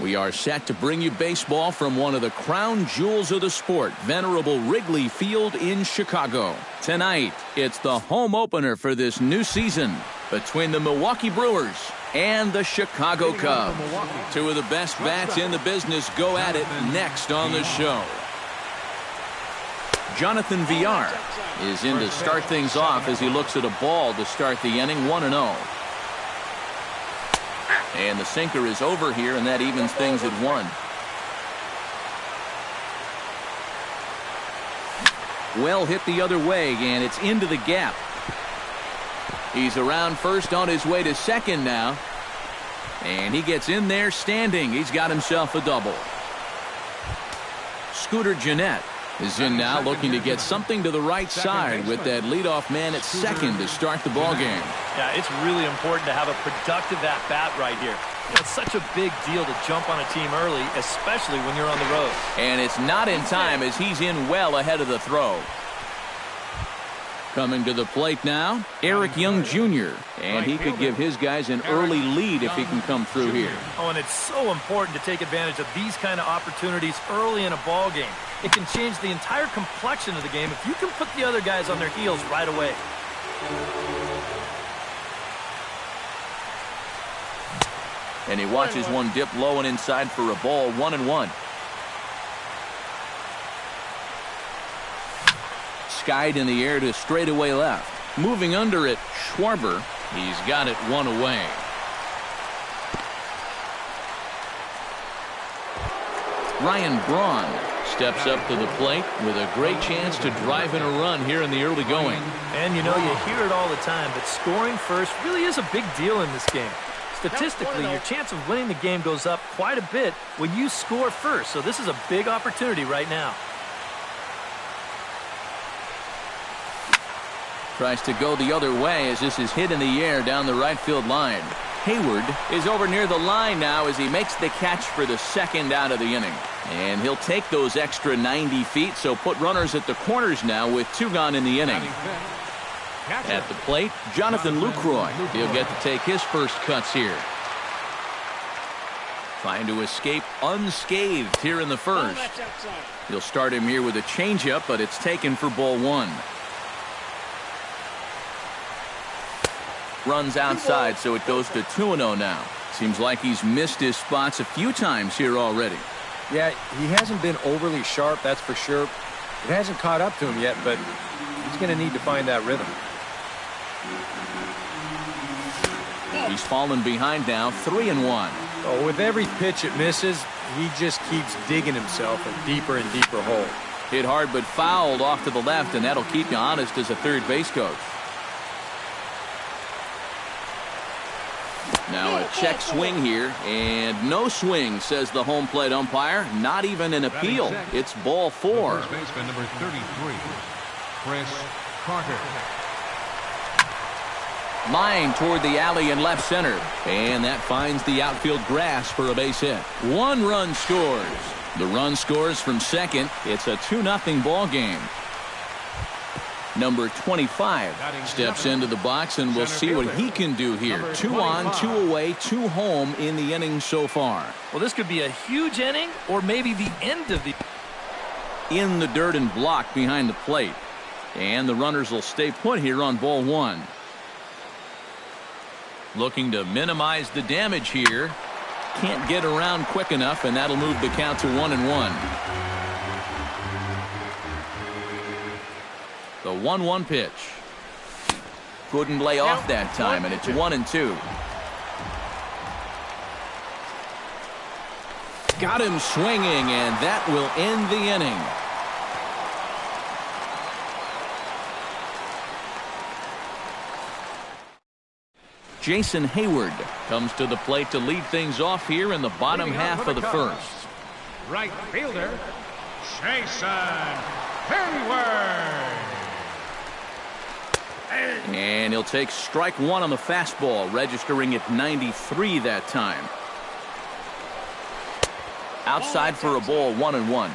We are set to bring you baseball from one of the crown jewels of the sport, venerable Wrigley Field in Chicago. Tonight, it's the home opener for this new season between the Milwaukee Brewers and the Chicago Cubs. Two of the best bats in the business go at it next on the show. Jonathan Villar is in to start things off as he looks at a ball to start the inning, 1-0. And the sinker is over here, and that evens things at 1. Well hit the other way, and it's into the gap. He's around first on his way to second now. And he gets in there standing. He's got himself a double. Scooter Gennett is in now, looking to get something to the right side with that leadoff man at second to start the ball game. Yeah, it's really important to have a productive at-bat right here. You know, it's such a big deal to jump on a team early, especially when you're on the road. And it's not in time as he's in well ahead of the throw. Coming to the plate now, Eric Young Jr. And he could give his guys an early lead if he can come through here. Oh, and it's so important to take advantage of these kind of opportunities early in a ball game. It can change the entire complexion of the game if you can put the other guys on their heels right away. And he watches one dip low and inside for a ball, 1-1. Skied in the air to straightaway left. Moving under it, Schwarber. He's got it one away. Ryan Braun steps up to the plate with a great chance to drive in a run here in the early going. And you know, you hear it all the time, but scoring first really is a big deal in this game. Statistically, your chance of winning the game goes up quite a bit when you score first. So this is a big opportunity right now. Tries to go the other way as this is hit in the air down the right field line. Hayward is over near the line now as he makes the catch for the second out of the inning. And he'll take those extra 90 feet, so put runners at the corners now with 2 gone in the inning. At the plate, Jonathan Lucroy. He'll get to take his first cuts here. Trying to escape unscathed here in the first. He'll start him here with a changeup, but it's taken for ball 1. Runs outside, so it goes to 2-0 now. Seems like he's missed his spots a few times here already. Yeah, he hasn't been overly sharp, that's for sure. It hasn't caught up to him yet, but he's going to need to find that rhythm. He's fallen behind now, 3-1. Oh, with every pitch it misses, he just keeps digging himself a deeper and deeper hole. Hit hard but fouled off to the left, and that'll keep you honest as a third base coach. Now a check swing here, and no swing, says the home plate umpire. Not even an appeal. It's ball 4. First baseman number 33, Chris Carter. Line toward the alley in left center, and that finds the outfield grass for a base hit. 1 run scores. The run scores from second. It's a 2-0 ball game. Number 25 steps into the box, and we'll see what he can do here. 2 on, 2 away, 2 home in the inning so far. Well, this could be a huge inning or maybe the end of the... In the dirt and blocked behind the plate. And the runners will stay put here on ball 1. Looking to minimize the damage here. Can't get around quick enough, and that'll move the count to 1-1. The 1-1 pitch. Couldn't lay off that time, and it's 1-2. Got him swinging, and that will end the inning. Jason Hayward comes to the plate to lead things off here in the bottom half of the first. Right fielder, Jason Hayward. And he'll take strike 1 on the fastball, registering at 93 that time. Outside for a ball, 1-1.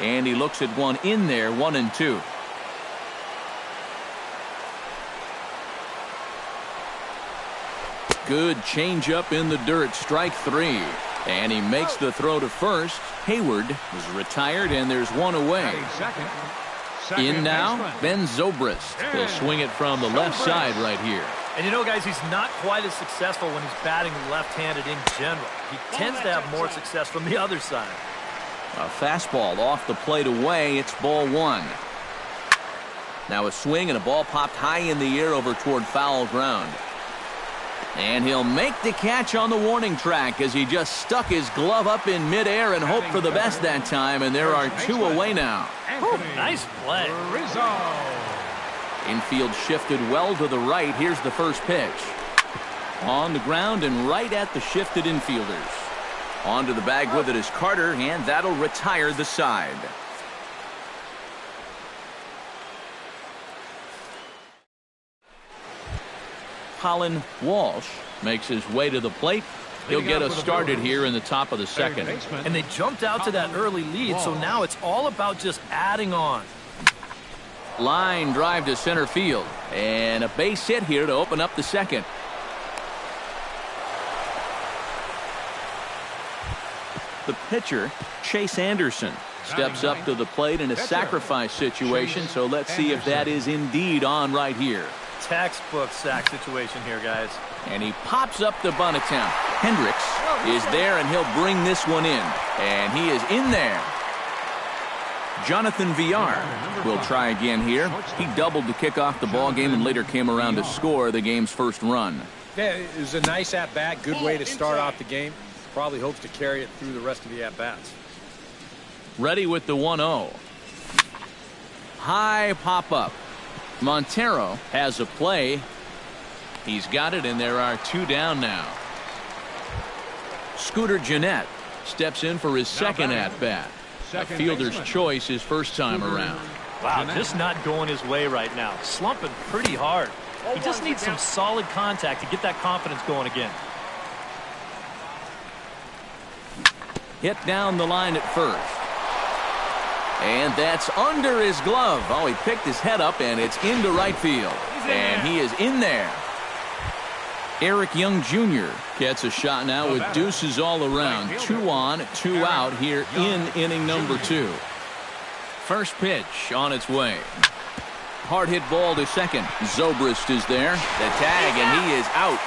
And he looks at one in there, 1-2. Good changeup in the dirt, strike 3. And he makes the throw to first. Hayward is retired, and there's one away. In now, Ben Zobrist. He'll swing it from the left side right here. And you know, guys, he's not quite as successful when he's batting left-handed in general. He tends to have more success from the other side. A fastball off the plate away. It's ball 1. Now a swing and a ball popped high in the air over toward foul ground. And he'll make the catch on the warning track as he just stuck his glove up in midair and hoped for the best that time. And there are 2 away now. Whew, nice play. Infield shifted well to the right. Here's the first pitch. On the ground and right at the shifted infielders. Onto the bag with it is Carter, and that'll retire the side. Colin Walsh makes his way to the plate. He'll get us started here in the top of the second. And they jumped out to that early lead, so now it's all about just adding on. Line drive to center field. And a base hit here to open up the second. The pitcher, Chase Anderson, steps up to the plate in a sacrifice situation, so let's see if that is indeed on right here. Textbook sack situation here, guys. And he pops up the bunt attempt. Hendricks is there, and he'll bring this one in. And he is in there. Jonathan Villar will try again here. He doubled to kick off the ball game and later came around to score the game's first run. Yeah, it was a nice at-bat, good way to start off the game. Probably hopes to carry it through the rest of the at-bats. Ready with the 1-0. High pop-up. Montero has a play. He's got it, and there are 2 down now. Scooter Gennett steps in for his second at-bat. A fielder's choice his first time around. Wow, just not going his way right now. Slumping pretty hard. He just needs some solid contact to get that confidence going again. Hit down the line at first. And that's under his glove. Oh, he picked his head up, and it's into right field. And he is in there. Eric Young Jr. gets a shot now with deuces all around. 2 on, 2 out here in inning number 2. First pitch on its way. Hard hit ball to second. Zobrist is there. The tag, and he is out.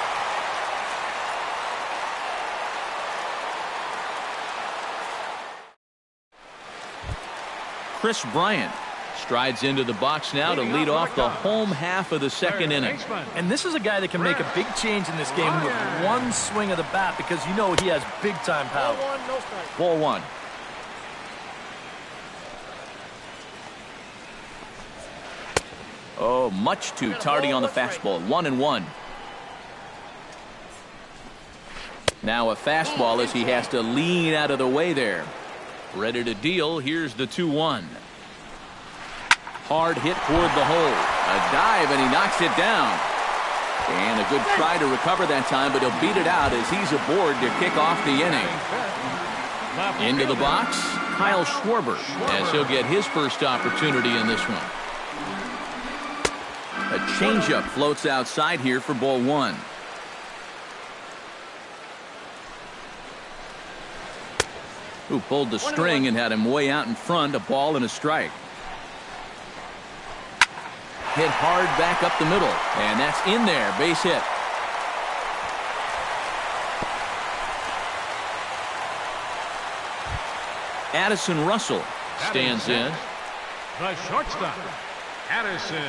Chris Bryant strides into the box now to lead off the home half of the second inning. And this is a guy that can make a big change in this game with one swing of the bat because you know he has big-time power. Ball 1. Oh, much too tardy on the fastball. 1-1. Now a fastball as he has to lean out of the way there. Ready to deal. Here's the 2-1. Hard hit toward the hole. A dive, and he knocks it down. And a good try to recover that time, but he'll beat it out as he's aboard to kick off the inning. Into the box, Kyle Schwarber, as he'll get his first opportunity in this one. A changeup floats outside here for ball 1. Who pulled the string and had him way out in front. A ball and a strike. Hit hard back up the middle, and that's in there. Base hit. Addison Russell stands in. The shortstop, Addison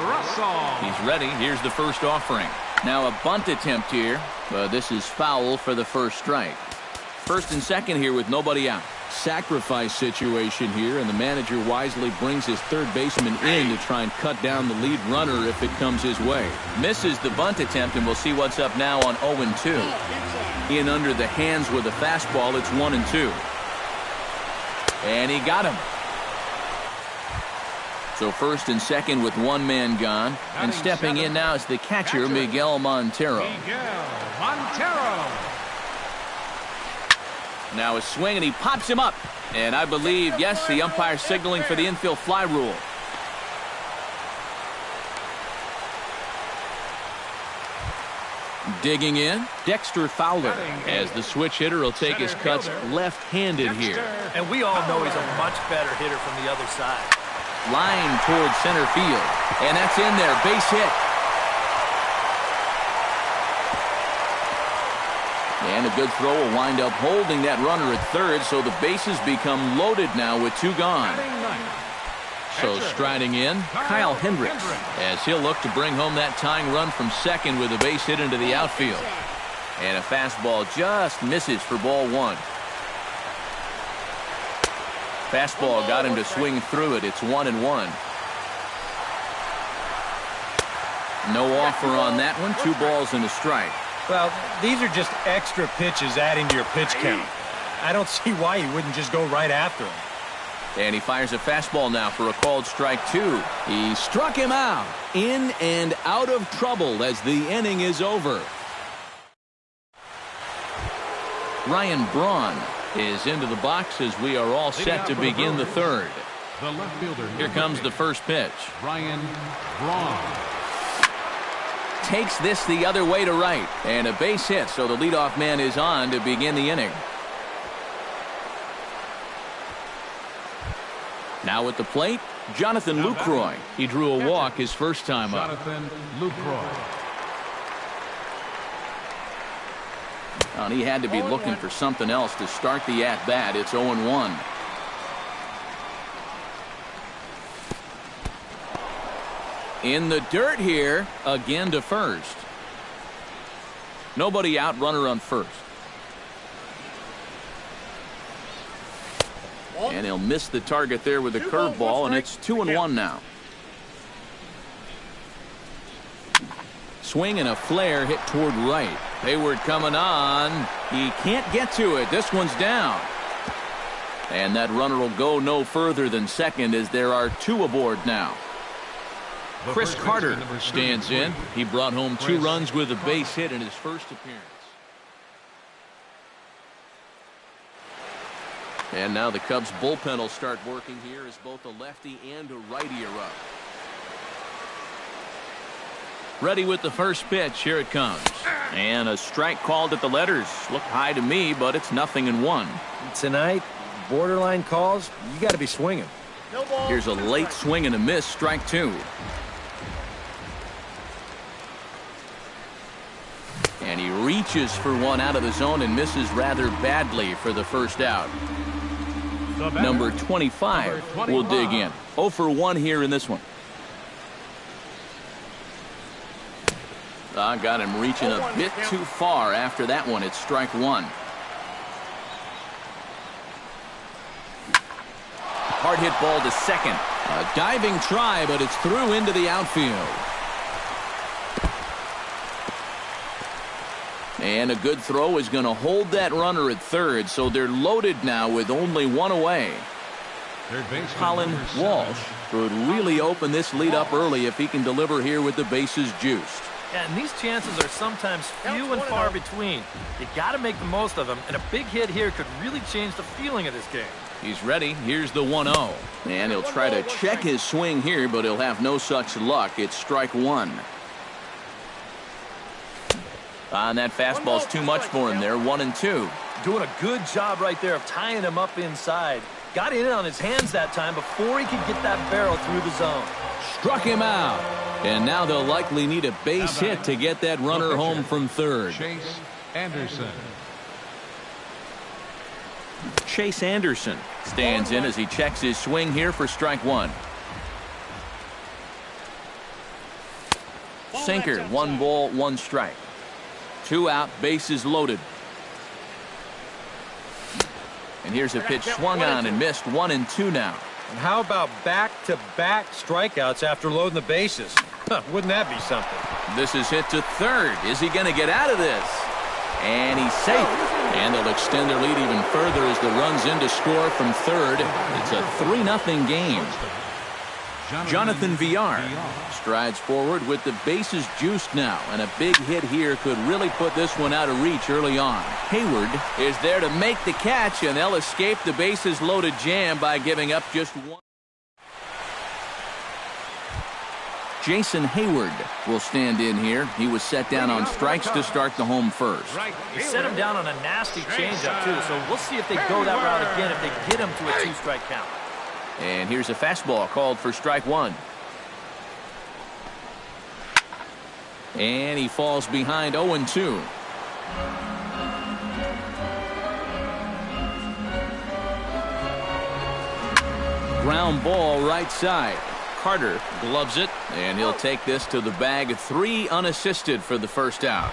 Russell. He's ready. Here's the first offering. Now a bunt attempt here, but this is foul for the first strike. First and second here with nobody out. Sacrifice situation here, and the manager wisely brings his third baseman in to try and cut down the lead runner if it comes his way. Misses the bunt attempt, and we'll see what's up now on 0-2. In under the hands with a fastball. It's 1-2. And he got him. So first and second with one man gone. And stepping in now is the catcher, Miguel Montero. Now a swing, and he pops him up. And I believe, yes, the umpire signaling for the infield fly rule. Digging in, Dexter Fowler, as the switch hitter will take his cuts left-handed here. And we all know he's a much better hitter from the other side. Line towards center field, and that's in there, base hit. And a good throw will wind up holding that runner at third, so the bases become loaded now with two gone. So striding in, Kyle Hendricks, as he'll look to bring home that tying run from second with a base hit into the outfield. And a fastball just misses for ball one. Fastball got him to swing through it. It's 1-1. No offer on that one. 2 balls and a strike. Well, these are just extra pitches adding to your pitch count. I don't see why you wouldn't just go right after him. And he fires a fastball now for a called strike 2. He struck him out. In and out of trouble as the inning is over. Ryan Braun is into the box as we are all set to begin the third. The left fielder. Here comes the first pitch. Ryan Braun. Takes this the other way to right. And a base hit, so the leadoff man is on to begin the inning. Now at the plate, Jonathan Lucroy. He drew a walk his first time up. Jonathan Lucroy. And he had to be looking for something else to start the at-bat. It's 0-1. In the dirt here, again to first. Nobody out, runner on first. And he'll miss the target there with a curveball, and it's 2-1 now. Swing and a flare hit toward right. Hayward coming on. He can't get to it. This one's down. And that runner will go no further than second as there are 2 aboard now. Chris Carter stands in. He brought home 2 runs with a base hit in his first appearance. And now the Cubs bullpen will start working here as both a lefty and a righty are up. Ready with the first pitch. Here it comes. And a strike called at the letters. Looked high to me, but it's 0-1. Tonight, borderline calls, you got to be swinging. Here's a late swing and a miss. Strike 2. And he reaches for one out of the zone and misses rather badly for the first out. Number 25 will dig in. 0 for 1 here in this one. Got him reaching a bit too far after that one. It's strike 1. Hard hit ball to second. A diving try, but it's through into the outfield. And a good throw is going to hold that runner at third, so they're loaded now with only 1 away. Colin Walsh could really open this lead up early if he can deliver here with the bases juiced. Yeah, and these chances are sometimes few and far between. You got to make the most of them, and a big hit here could really change the feeling of this game. He's ready. Here's the 1-0. And he'll try to check his swing here, but he'll have no such luck. It's strike 1. And that fastball's too much for him there. 1-2. Doing a good job right there of tying him up inside. Got in on his hands that time before he could get that barrel through the zone. Struck him out. And now they'll likely need a base hit to get that runner home from third. Chase Anderson. Chase Anderson stands in as he checks his swing here for strike 1. Sinker, 1 ball, 1 strike. 2 out, bases loaded. And here's a pitch swung on and missed. 1-2 now. And how about back-to-back strikeouts after loading the bases? Wouldn't that be something? This is hit to third. Is he going to get out of this? And he's safe. And they'll extend their lead even further as the runs in to score from third. It's a 3-0 game. Jonathan Villar strides forward with the bases juiced now, and a big hit here could really put this one out of reach early on. Hayward is there to make the catch, and they'll escape the bases loaded jam by giving up just 1. Jason Hayward will stand in here. He was set down on strikes to start the home first. They set him down on a nasty changeup, too, so we'll see if they go that route again, if they get him to a 2-strike count. And here's a fastball called for strike one. And he falls behind 0-2. Ground ball right side. Carter gloves it, and he'll take this to the bag. 3 unassisted for the first out.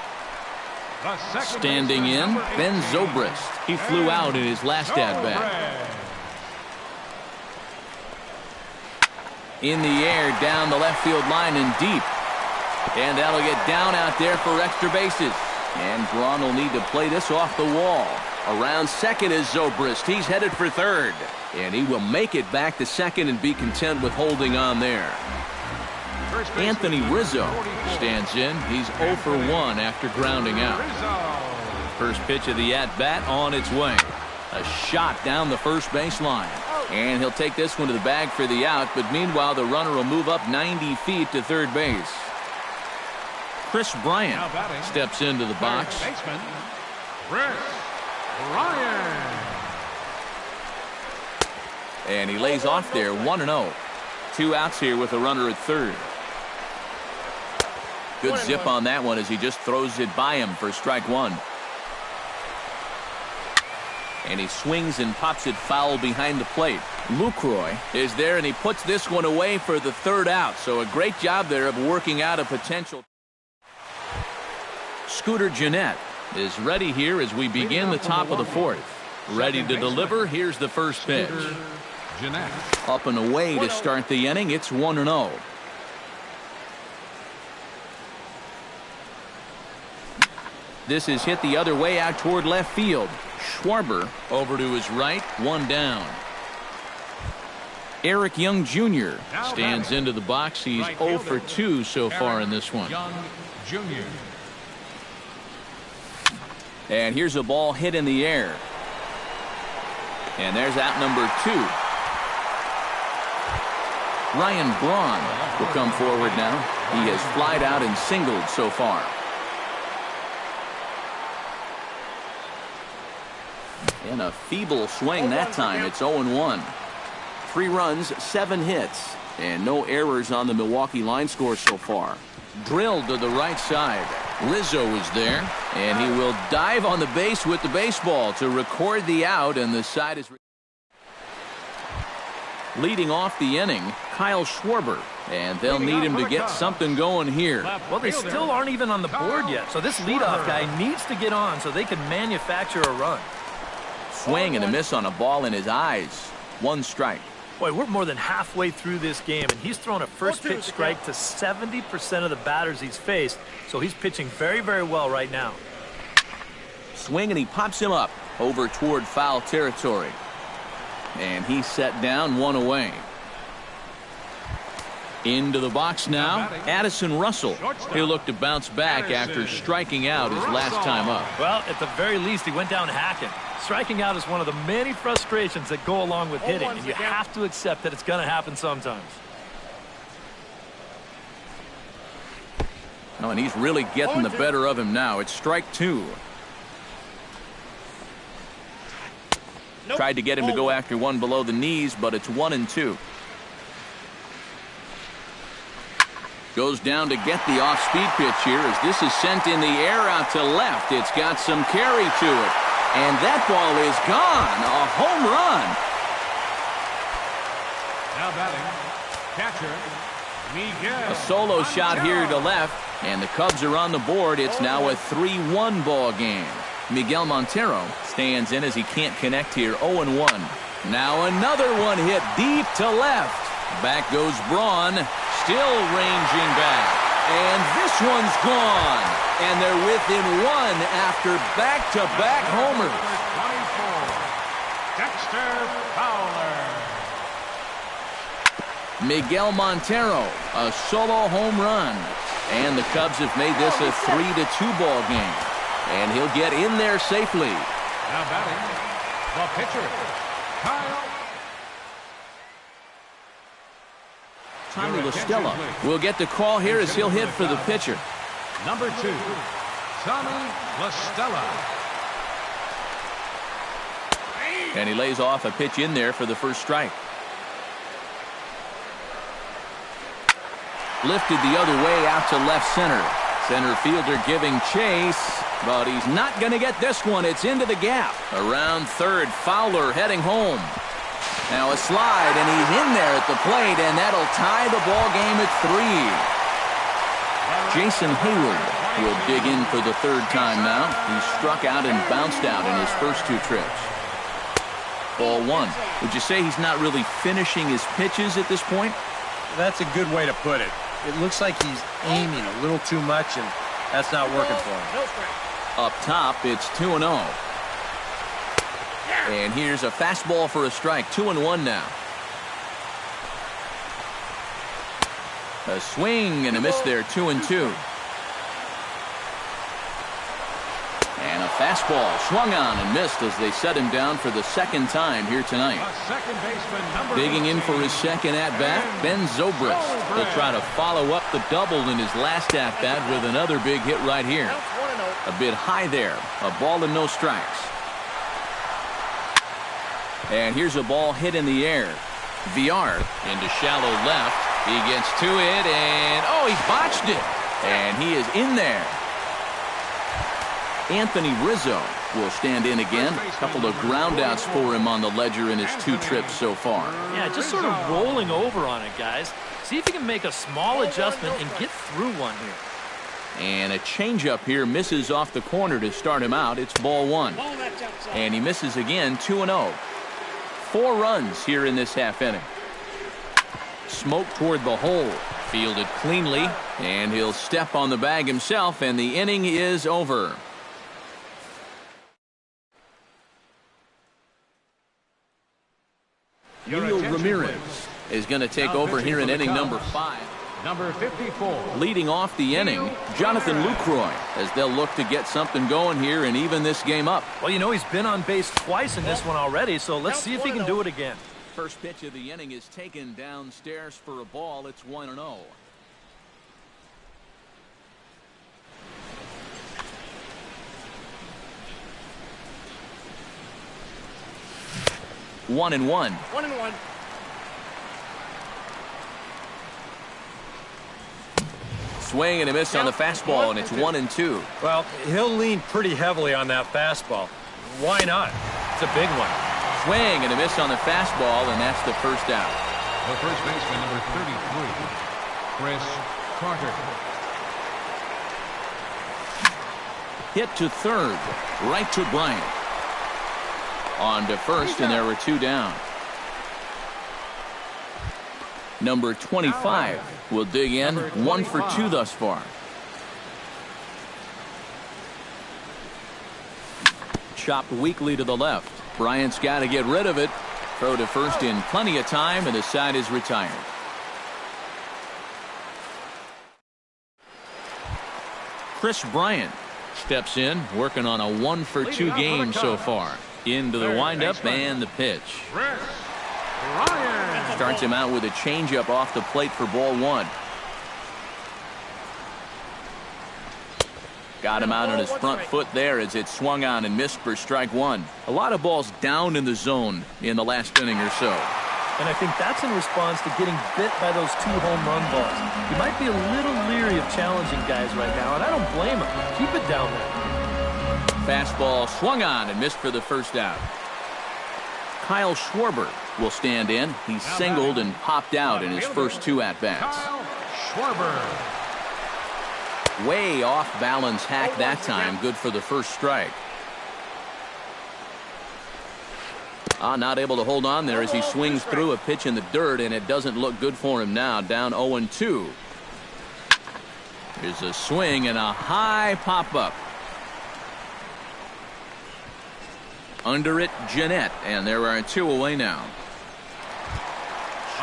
Standing in, Ben Zobrist. He flew out in his last at-bat. In the air, down the left field line and deep. And that'll get down out there for extra bases. And Braun will need to play this off the wall. Around second is Zobrist. He's headed for third. And he will make it back to second and be content with holding on there. Anthony Rizzo stands in. He's 0 for 1 after grounding out. First pitch of the at-bat on its way. A shot down the first baseline. And he'll take this one to the bag for the out, but meanwhile the runner will move up 90 feet to third base. Chris Bryant steps into the box. Chris Bryant. And he lays off there, 1-0. 2 outs here with a runner at third. Good zip on that one as he just throws it by him for strike one. And he swings and pops it foul behind the plate. Lucroy is there, and he puts this one away for the third out. So a great job there of working out a potential. Scooter Gennett is ready here as we begin the top of the fourth. Ready to deliver. Here's the first pitch. Up and away to start the inning. It's 1-0. This is hit the other way out toward left field. Schwarber over to his right, 1 down. Eric Young Jr. stands into the box. He's 0 for 2 so far in this one. Young Jr. And here's a ball hit in the air. And there's out number 2. Ryan Braun will come forward now. He has flied out and singled so far. And a feeble swing that time. It's 0-1. 3 runs, 7 hits, and no errors on the Milwaukee line score so far. Drilled to the right side. Rizzo is there, and he will dive on the base with the baseball to record the out, and the side is leading off the inning, Kyle Schwarber, and they'll need him to get something going here. Well, they still aren't even on the board yet, so this leadoff guy needs to get on so they can manufacture a run. Swing and a miss on a ball in his eyes. 1 strike. Boy, we're more than halfway through this game, and he's thrown a first pitch strike to 70% of the batters he's faced, so he's pitching very, very well right now. Swing, and he pops him up over toward foul territory. And he's set down, 1 away. Into the box now, Addison Russell. He'll look to bounce back after striking out his last time up. Well, at the very least, he went down hacking. Striking out is one of the many frustrations that go along with hitting, and you have to accept that it's going to happen sometimes. Oh, and he's really getting the better of him now. It's strike 2. Tried to get him to go after one below the knees, but it's 1-2. Goes down to get the off-speed pitch here as this is sent in the air out to left. It's got some carry to it. And that ball is gone. A home run. Now batting, catcher, Miguel. A solo shot here to left, and the Cubs are on the board. It's now a 3-1 ball game. Miguel Montero stands in as he can't connect here. 0-1. Now another one hit deep to left. Back goes Braun, still ranging back. And this one's gone. And they're within 1 after back-to-back homers. 24, Dexter Fowler. Miguel Montero, a solo home run. And the Cubs have made this a 3-2 ball game. And he'll get in there safely. Now batting, the pitcher, Kyle. Tommy LaStella will get the call here as he'll hit for the pitcher. Number 2, Tommy LaStella. And he lays off a pitch in there for the first strike. Lifted the other way out to left center. Center fielder giving chase, but he's not going to get this one. It's into the gap. Around third, Fowler heading home. Now a slide, and he's in there at the plate, and that'll tie the ball game at 3. Jason Hayward will dig in for the third time now. He struck out and bounced out in his first 2 trips. Ball 1. Would you say he's not really finishing his pitches at this point? That's a good way to put it. It looks like he's aiming a little too much, and that's not working for him. Up top, it's 2-0. And here's a fastball for a strike. 2-1 now. A swing and a miss there. 2-2. And a fastball swung on and missed as they set him down for the second time here tonight. Digging in for his second at-bat, Ben Zobrist. He'll try to follow up the double in his last at-bat with another big hit right here. A bit high there. A ball and no strikes. And here's a ball hit in the air. Villar into shallow left. He gets to it, and oh, he botched it. And he is in there. Anthony Rizzo will stand in again. A couple of groundouts for him on the ledger in his 2 trips so far. Yeah, just sort of rolling over on it, guys. See if you can make a small adjustment and get through one here. And a changeup here misses off the corner to start him out. It's ball 1. And he misses again. 2-0. 4 runs here in this half inning. Smoke toward the hole. Fielded cleanly. And he'll step on the bag himself, and the inning is over. Julio Ramirez is going to take over here in inning number 5. Number 54. Leading off the inning, Jonathan Lucroy, as they'll look to get something going here and even this game up. Well, you know, he's been on base twice in this one already, so let's see if he can do it again. First pitch of the inning is taken downstairs for a ball. It's 1-0. 1-1. 1-1. Swing and a miss on the fastball, and it's 1-2. Well, he'll lean pretty heavily on that fastball. Why not? It's a big one. Swing and a miss on the fastball, and that's the first out. The first baseman, number 33, Chris Carter. Hit to third, right to Bryant. On to first, and there were 2 down. Number 25 will dig in. 1 for 2 thus far. Chopped weakly to the left. Bryant's got to get rid of it. Throw to first in plenty of time, and the side is retired. Chris Bryant steps in, working on a 1 for 2 game so far. Into the windup and the pitch. Starts him out with a changeup off the plate for ball 1. Got him out on his front foot there as it swung on and missed for strike 1. A lot of balls down in the zone in the last inning or so. And I think that's in response to getting bit by those 2 home run balls. He might be a little leery of challenging guys right now, and I don't blame him. Keep it down there. Fastball swung on and missed for the first out. Kyle Schwarber will stand in. He singled and popped out in his first 2 at-bats. Kyle Schwarber. Way off balance hack that time. Good for the first strike. Not able to hold on there as he swings through a pitch in the dirt, and it doesn't look good for him now. Down 0-2. There's a swing and a high pop-up. Under it, Jeanette, and there are 2 away now.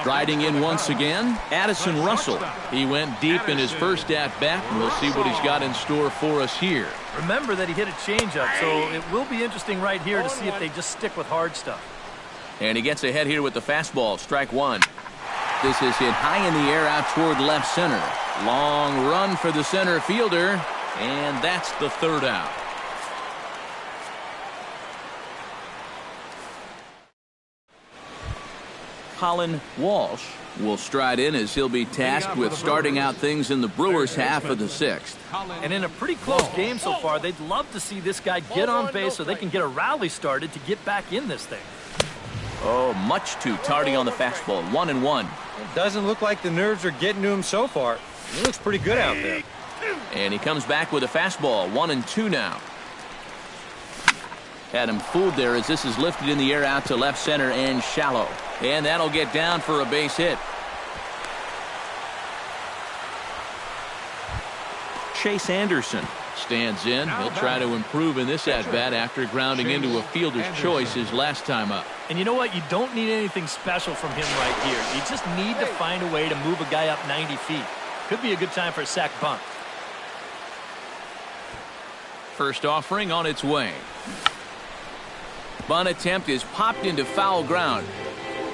Striding in once again, Addison Russell. He went deep in his first at-bat, and we'll see what he's got in store for us here. Remember that he hit a changeup, so it will be interesting right here to see if they just stick with hard stuff. And he gets ahead here with the fastball, strike 1. This is hit high in the air out toward left center. Long run for the center fielder, and that's the third out. Colin Walsh will stride in as he'll be tasked with starting out things in the Brewers' half of the sixth. And in a pretty close game so far, they'd love to see this guy get on base so they can get a rally started to get back in this thing. Oh, much too tardy on the fastball. 1-1. It doesn't look like the nerves are getting to him so far. He looks pretty good out there. And he comes back with a fastball. 1-2 now. Had him fooled there as this is lifted in the air out to left center and shallow. And that'll get down for a base hit. Chase Anderson stands in. He'll try to improve in this at-bat after grounding into a fielder's choice his last time up. And you know what? You don't need anything special from him right here. You just need to find a way to move a guy up 90 feet. Could be a good time for a sac bunt. First offering on its way. Bunt attempt is popped into foul ground.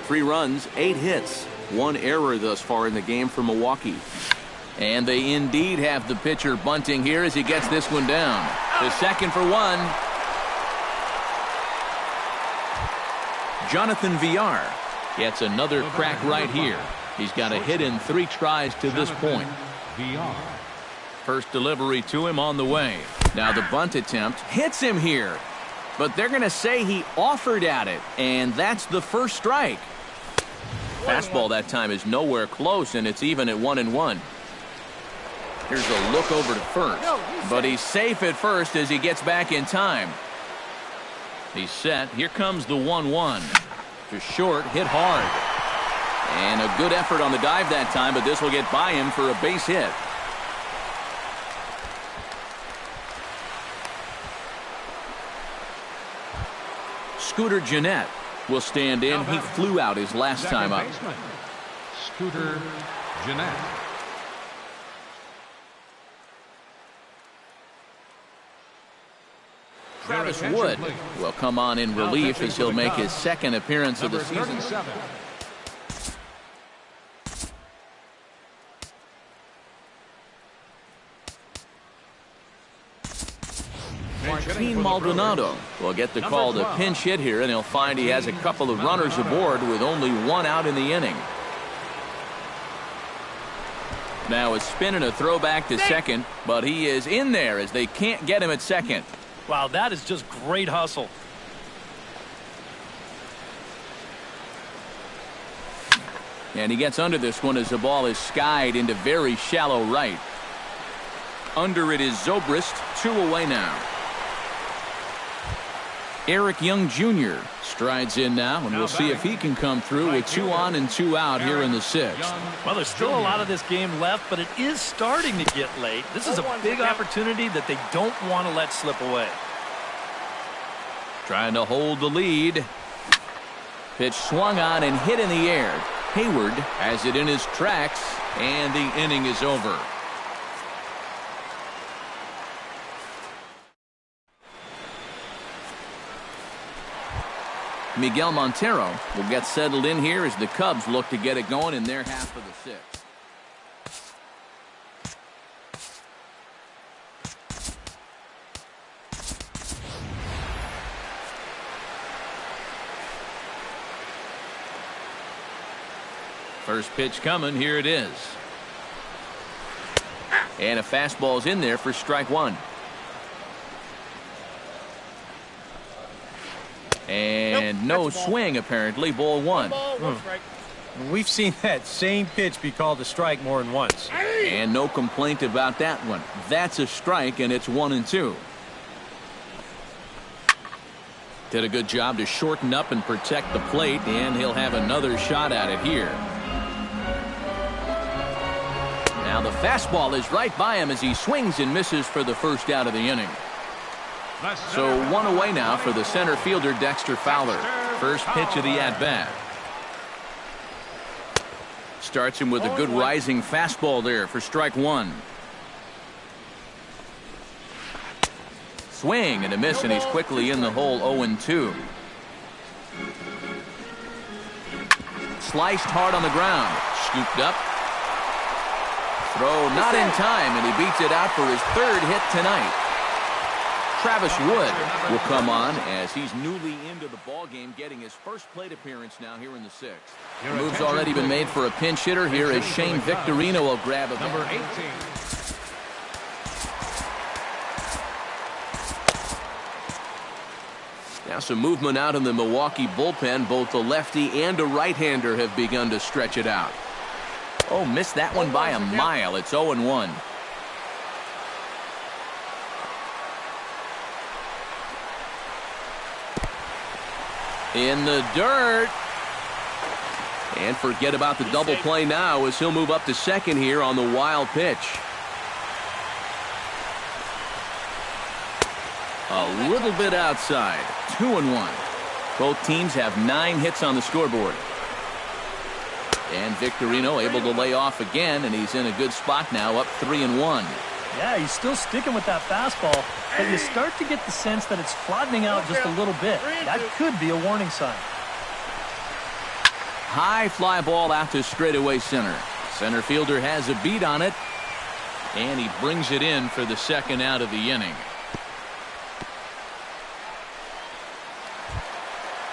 3 runs, 8 hits. 1 error thus far in the game for Milwaukee. And they indeed have the pitcher bunting here as he gets this one down. The second for 1. Jonathan Villar gets another crack right here. He's got a hit in 3 tries to this point. First delivery to him on the way. Now the bunt attempt hits him here. But they're going to say he offered at it, and that's the first strike. Fastball that time is nowhere close, and it's even at 1-1. Here's a look over to first, but he's safe at first as he gets back in time. He's set. Here comes the 1-1. To short, hit hard. And a good effort on the dive that time, but this will get by him for a base hit. Scooter Gennett will stand in. He flew out his last time up. Scooter Gennett. Travis Wood will come on in relief as he'll make his second appearance of the season. Martin Maldonado will get the call to pinch hit here, and he'll find he has a couple of runners aboard with only 1 out in the inning. Now a spin and a throw back to second, but he is in there as they can't get him at second. Wow, that is just great hustle. And he gets under this one as the ball is skied into very shallow right. Under it is Zobrist, 2 away now. Eric Young Jr. strides in now, and we'll see if he can come through with 2 on and 2 out here in the 6th. Well, there's still a lot of this game left, but it is starting to get late. This is a big opportunity that they don't want to let slip away. Trying to hold the lead. Pitch swung on and hit in the air. Hayward has it in his tracks, and the inning is over. Miguel Montero will get settled in here as the Cubs look to get it going in their half of the 6th. First pitch coming. Here it is. And a fastball's in there for strike 1. And no swing, apparently. Ball 1. We've seen that same pitch be called a strike more than once. And no complaint about that one. That's a strike, and it's 1-2. Did a good job to shorten up and protect the plate, and he'll have another shot at it here. Now the fastball is right by him as he swings and misses for the first out of the inning. So 1 away now for the center fielder, Dexter Fowler. First pitch of the at-bat. Starts him with a good rising fastball there for strike 1. Swing and a miss, and he's quickly in the hole. 0-2. Sliced hard on the ground. Scooped up. Throw not in time, and he beats it out for his third hit tonight. Travis Wood will come on as he's newly into the ball game, getting his first plate appearance now here in the sixth. The move's already been made for a pinch hitter here as Shane Victorino will grab a Number 18. Now some movement out in the Milwaukee bullpen. Both the lefty and a right-hander have begun to stretch it out. Oh, missed that one by a mile. It's 0-1. In the dirt. And forget about the double play now as he'll move up to second here on the wild pitch. A little bit outside. 2-1. Both teams have 9 hits on the scoreboard. And Victorino able to lay off again, and he's in a good spot now, up 3-1. Yeah, he's still sticking with that fastball, but you start to get the sense that it's flattening out just a little bit. That could be a warning sign. High fly ball out to straightaway center. Center fielder has a beat on it, and he brings it in for the second out of the inning.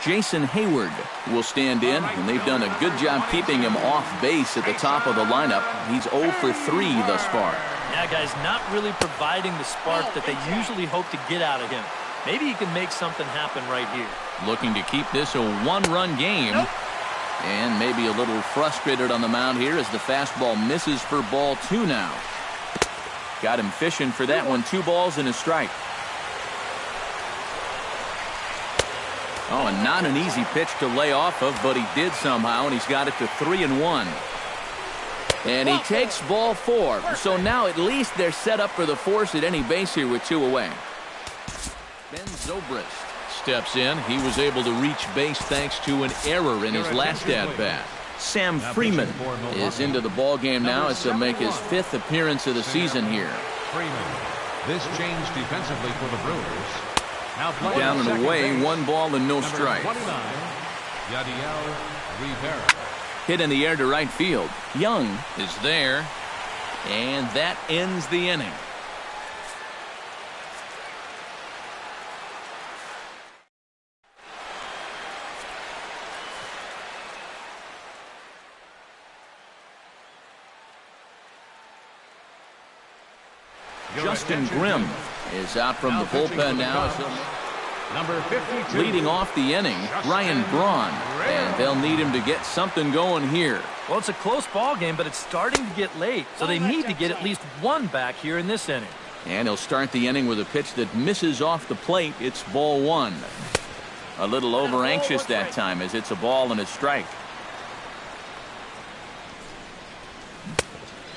Jason Hayward will stand in, and they've done a good job keeping him off base at the top of the lineup. He's 0 for 3 thus far. Yeah, guys, not really providing the spark that they usually hope to get out of him. Maybe he can make something happen right here. Looking to keep this a one-run game. And maybe a little frustrated on the mound here as the fastball misses for ball 2 now. Got him fishing for that one. 2 balls and a strike. Oh, and not an easy pitch to lay off of, but he did somehow, and he's got it to 3-1. And he takes ball 4. So now at least they're set up for the force at any base here with 2 away. Ben Zobrist steps in. He was able to reach base thanks to an error in his last at-bat. Sam Freeman is into the ball game now as he'll make his 5th appearance of the season here. Freeman. This change defensively for the Brewers. Now down and away, 1 ball and no strike. 29, Yadiel Rivera. Hit in the air to right field. Young is there, and that ends the inning. Justin Grimm is out from the bullpen now. Number 52. Leading off the inning, Ryan Braun, and they'll need him to get something going here. Well, it's a close ball game, but it's starting to get late, so they need to get at least 1 back here in this inning. And he'll start the inning with a pitch that misses off the plate. It's ball 1. A little over anxious that time as it's a ball and a strike.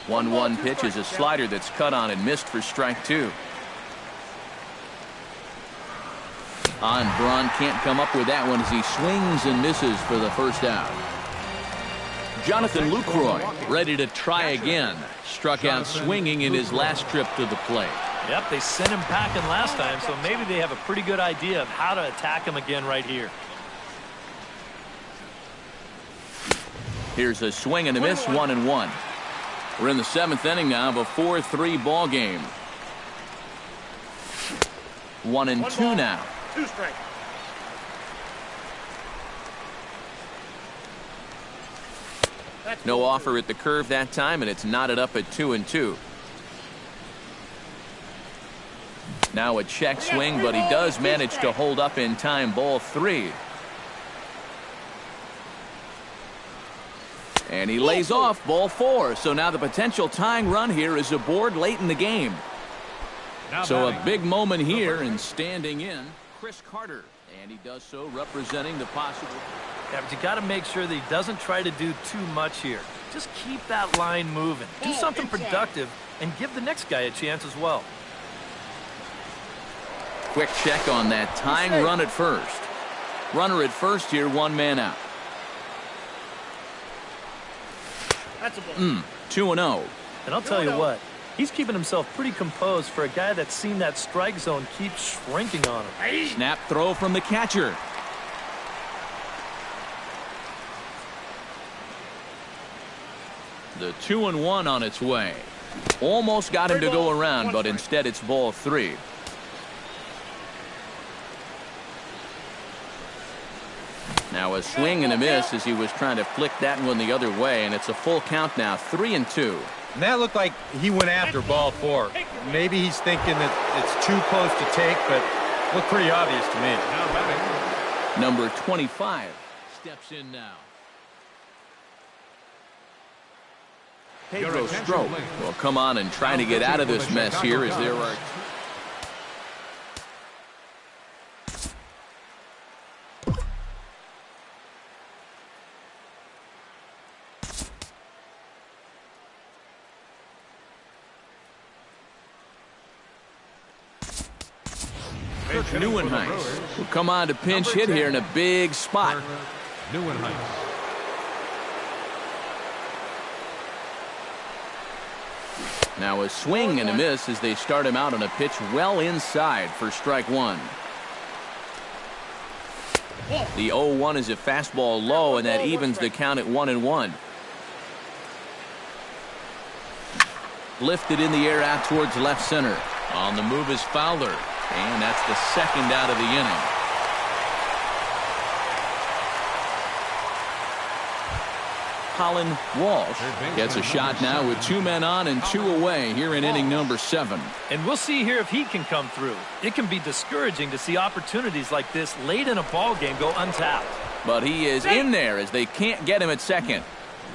1-1 pitch is a slider that's cut on and missed for strike 2. Braun can't come up with that one as he swings and misses for the first out. Jonathan Lucroy ready to try again. Struck out swinging in his last trip to the plate. Yep, they sent him packing last time, so maybe they have a pretty good idea of how to attack him again right here. Here's a swing and a miss, 1-1. We're in the 7th inning now of a 4-3 ball game. 1-2 now. 2 strikes. No offer at the curve that time, and it's knotted up at 2-2. Now a check swing, but he does manage to hold up in time. Ball 3. And he lays off ball 4. So now the potential tying run here is aboard late in the game. So a big moment here, and standing in, Chris Carter. And he does so representing the possible. Yeah, but you got to make sure that he doesn't try to do too much here. Just keep that line moving. Do something productive and give the next guy a chance as well. Quick check on that tying run at first. Runner at first here, 1 man out. That's a ball. 2-0. And I'll tell you what, he's keeping himself pretty composed for a guy that's seen that strike zone keep shrinking on him. Snap throw from the catcher. The 2-1 on its way. Almost got him to go around, but instead it's ball 3. Now a swing and a miss as he was trying to flick that one the other way, and it's a full count now, 3-2. And that looked like he went after ball 4. Maybe he's thinking that it's too close to take, but looked pretty obvious to me. Number 25 steps in now. Pedro Strop will come on and try to get out of this mess here as there are... Neuenhuis will come on to pinch hit here in a big spot. Now a swing and a miss as they start him out on a pitch well inside for strike 1. The 0-1 is a fastball low, and that evens the count at 1-1. Lifted in the air out towards left center. On the move is Fowler. And that's the second out of the inning. Colin Walsh gets a shot now with 2 men on and 2 away here in inning number 7. And we'll see here if he can come through. It can be discouraging to see opportunities like this late in a ball game go untapped. But he is in there as they can't get him at second.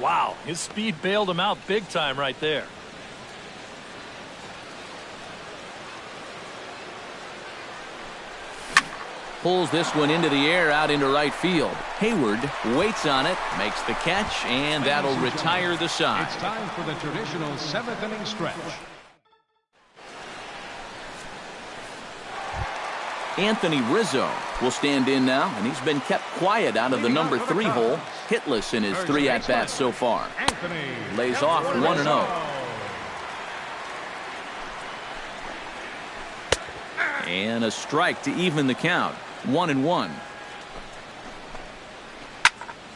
Wow, his speed bailed him out big time right there. Pulls this one into the air out into right field. Hayward waits on it, makes the catch, and that'll retire the side. It's time for the traditional 7th inning stretch. Anthony Rizzo will stand in now, and he's been kept quiet out of the number 3 hole. Hitless in his 3 at-bats so far. Lays off 1-0. And a strike to even the count. 1-1.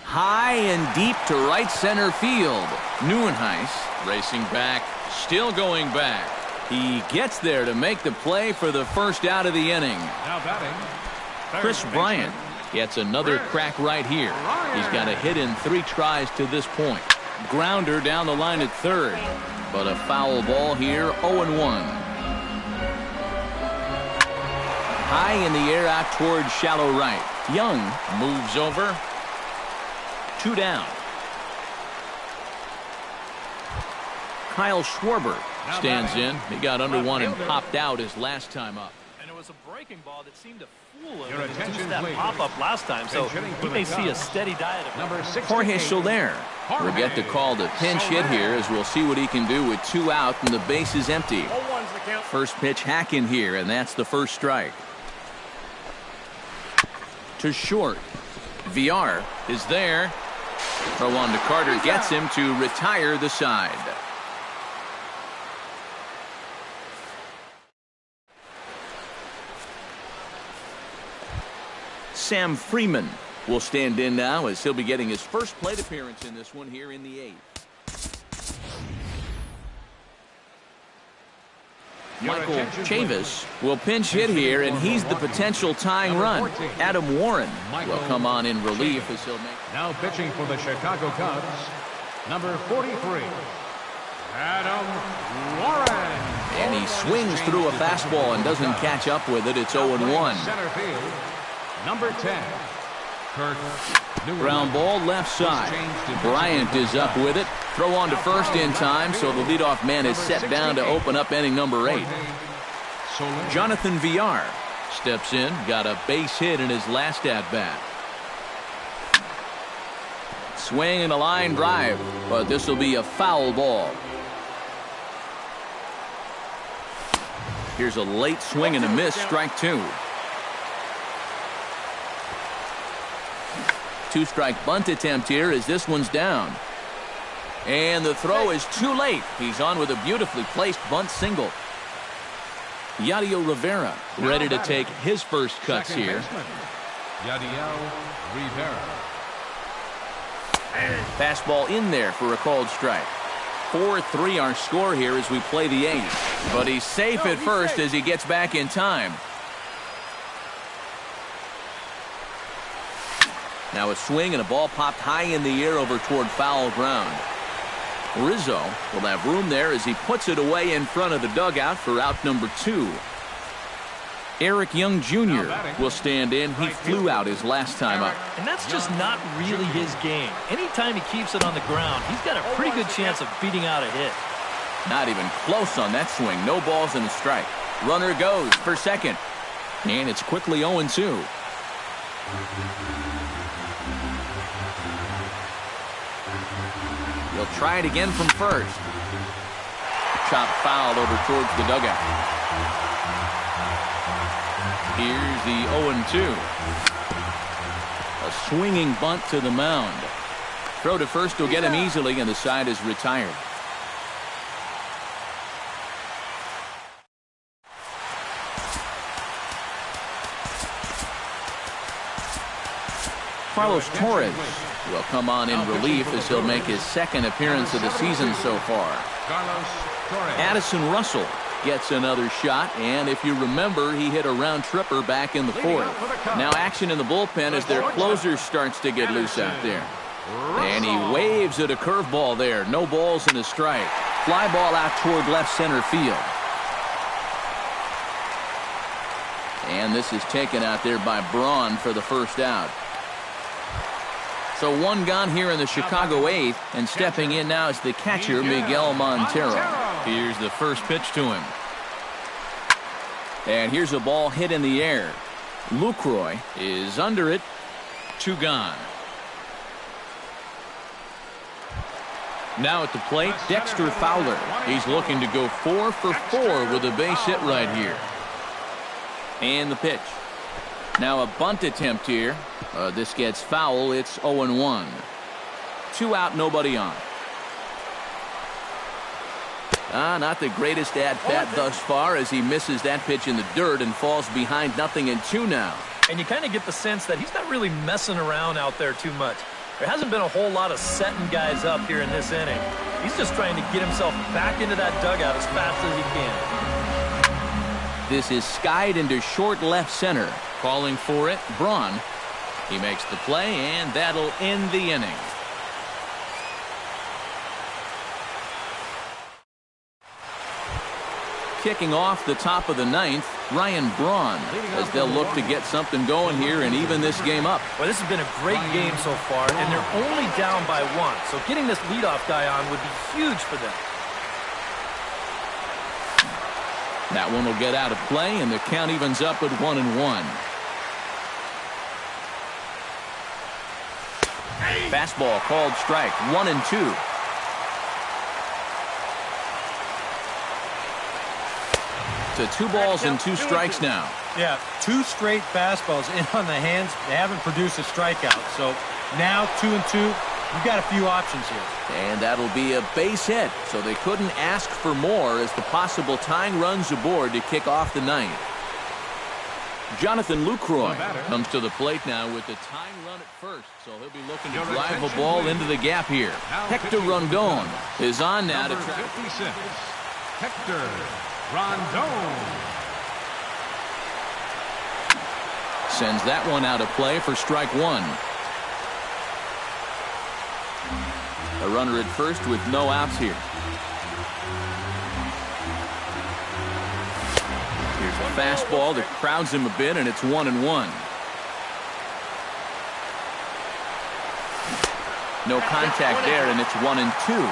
High and deep to right center field. Neuenhuis racing back, still going back. He gets there to make the play for the first out of the inning. Now batting, Chris Bryant gets another crack right here. He's got a hit in 3 tries to this point. Grounder down the line at third, but a foul ball here, 0-1. High in the air out towards shallow right. Young moves over. 2 down. Kyle Schwarber stands in. He got under one and popped out his last time up. And it was a breaking ball that seemed to fool him. It that pop-up last time, so he may see a steady diet of number 6. Jorge Soler will get the call to pinch hit here as we'll see what he can do with 2 out and the base is empty. First pitch hack in here, and that's the first strike. To short. VR is there. Throw on to Carter gets him to retire the side. Sam Freeman will stand in now as he'll be getting his first plate appearance in this one here in the 8th. Michael Chavis will pinch hit here, and he's the potential tying run. Adam Warren will come on in relief as he'll make... Now pitching for the Chicago Cubs, number 43, Adam Warren. And he swings through a fastball and doesn't catch up with it. It's 0-1. Center field, number 10, Kurt. Ground ball left side. Bryant is up with it. Throw on to first in time, so the leadoff man is set down to open up inning number 8. Jonathan VR steps in, got a base hit in his last at-bat. Swing and a line drive, but this will be a foul ball. Here's a late swing and a miss, strike 2. 2-strike bunt attempt here as this one's down. And the throw is too late. He's on with a beautifully placed bunt single. Yadiel Rivera ready to take his first cuts here. Yadiel Rivera. Fastball in there for a called strike. 4-3 our score here as we play the 8th. But he's safe at first as he gets back in time. Now a swing and a ball popped high in the air over toward foul ground. Rizzo will have room there as he puts it away in front of the dugout for out number 2. Eric Young Jr. will stand in. He flew out his last time up. And that's just not really his game. Anytime he keeps it on the ground, he's got a pretty good chance of beating out a hit. Not even close on that swing. No balls and a strike. Runner goes for second. And it's quickly 0-2. He'll try it again from first. Chop foul over towards the dugout. Here's the 0-2. A swinging bunt to the mound. Throw to first will get him easily, and the side is retired. Carlos Torres will come on in relief as he'll make his second appearance of the season so far. Addison Russell gets another shot, and if you remember, he hit a round tripper back in the 4th. Now action in the bullpen as their closer starts to get loose out there. And he waves at a curveball there. No balls and a strike. Fly ball out toward left center field. And this is taken out there by Braun for the first out. So one gone here in the Chicago 8th, and stepping in now is the catcher, Miguel Montero. Here's the first pitch to him. And here's a ball hit in the air. Lucroy is under it. 2 gone. Now at the plate, Dexter Fowler. He's looking to go 4 for 4 with a base hit right here. And the pitch. Now a bunt attempt here. This gets foul. It's 0-1. 2 out, nobody on. Not the greatest at-bat thus far as he misses that pitch in the dirt and falls behind 0-2 now. And you kind of get the sense that he's not really messing around out there too much. There hasn't been a whole lot of setting guys up here in this inning. He's just trying to get himself back into that dugout as fast as he can. This is skied into short left center. Calling for it, Braun. He makes the play, and that'll end the inning. Kicking off the top of the 9th, Ryan Braun, as they'll look to get something going here and even this game up. Well, this has been a great game so far, and they're only down by 1. So getting this leadoff guy on would be huge for them. That one will get out of play, and the count evens up at 1-1. Fastball called strike. 1-2. To 2 balls and 2 strikes now. Yeah, 2 straight fastballs in on the hands. They haven't produced a strikeout. So now 2-2. You've got a few options here. And that'll be a base hit. So they couldn't ask for more as the possible tying runs aboard to kick off the 9th. Jonathan Lucroy comes to the plate now with the tying run at first. So he'll be looking to drive a ball into the gap here. Hector Rondon is on now to try. 56. Hector Rondon sends that one out of play for strike 1. A runner at first with no outs here. Here's a fastball that crowds him a bit, and it's 1-1. No contact there, and it's 1-2.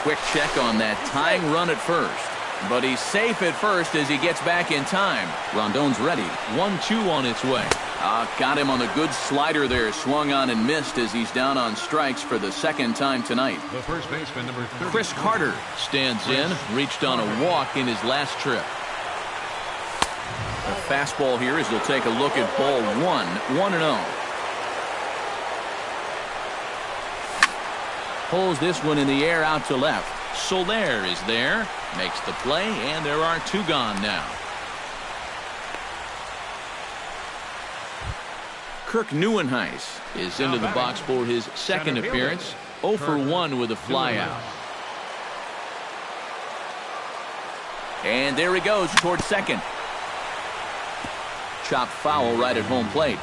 Quick check on that tying run at first. But he's safe at first as he gets back in time. Rondon's ready. 1-2 on its way. Got him on the good slider there. Swung on and missed as he's down on strikes for the second time tonight. The first baseman, number 30. Chris Carter stands in. Reached on a walk in his last trip. A fastball here as he'll take a look at ball 1. 1-0. Pulls this one in the air out to left. Soler is there. Makes the play, and there are 2 gone now. Kirk Neuenhuis is into the box for his second appearance. 0 for 1 with a flyout. And there he goes towards second. Chopped foul right at home plate.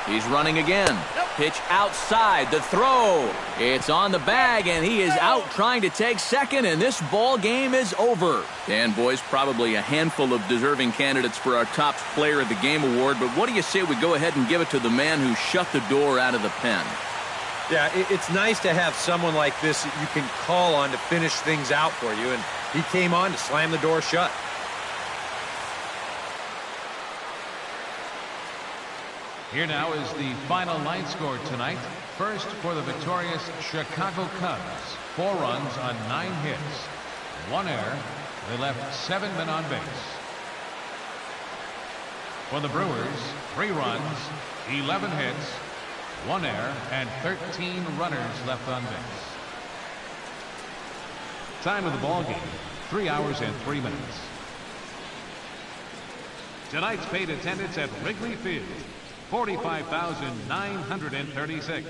He's running again. Pitch outside. The throw. It's on the bag, and he is out trying to take second, and this ball game is over. And, boys, probably a handful of deserving candidates for our top player of the game award, but what do you say we go ahead and give it to the man who shut the door out of the pen? Yeah, it's nice to have someone like this that you can call on to finish things out for you, and he came on to slam the door shut. Here now is the final line score tonight. First for the victorious Chicago Cubs. 4 runs on 9 hits. 1 error. They left 7 men on base. For the Brewers, 3 runs, 11 hits, 1 error, and 13 runners left on base. Time of the ball game, 3 hours and 3 minutes. Tonight's paid attendance at Wrigley Field, 45,936.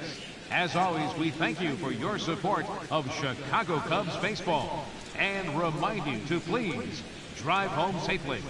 As always, we thank you for your support of Chicago Cubs baseball and remind you to please drive home safely.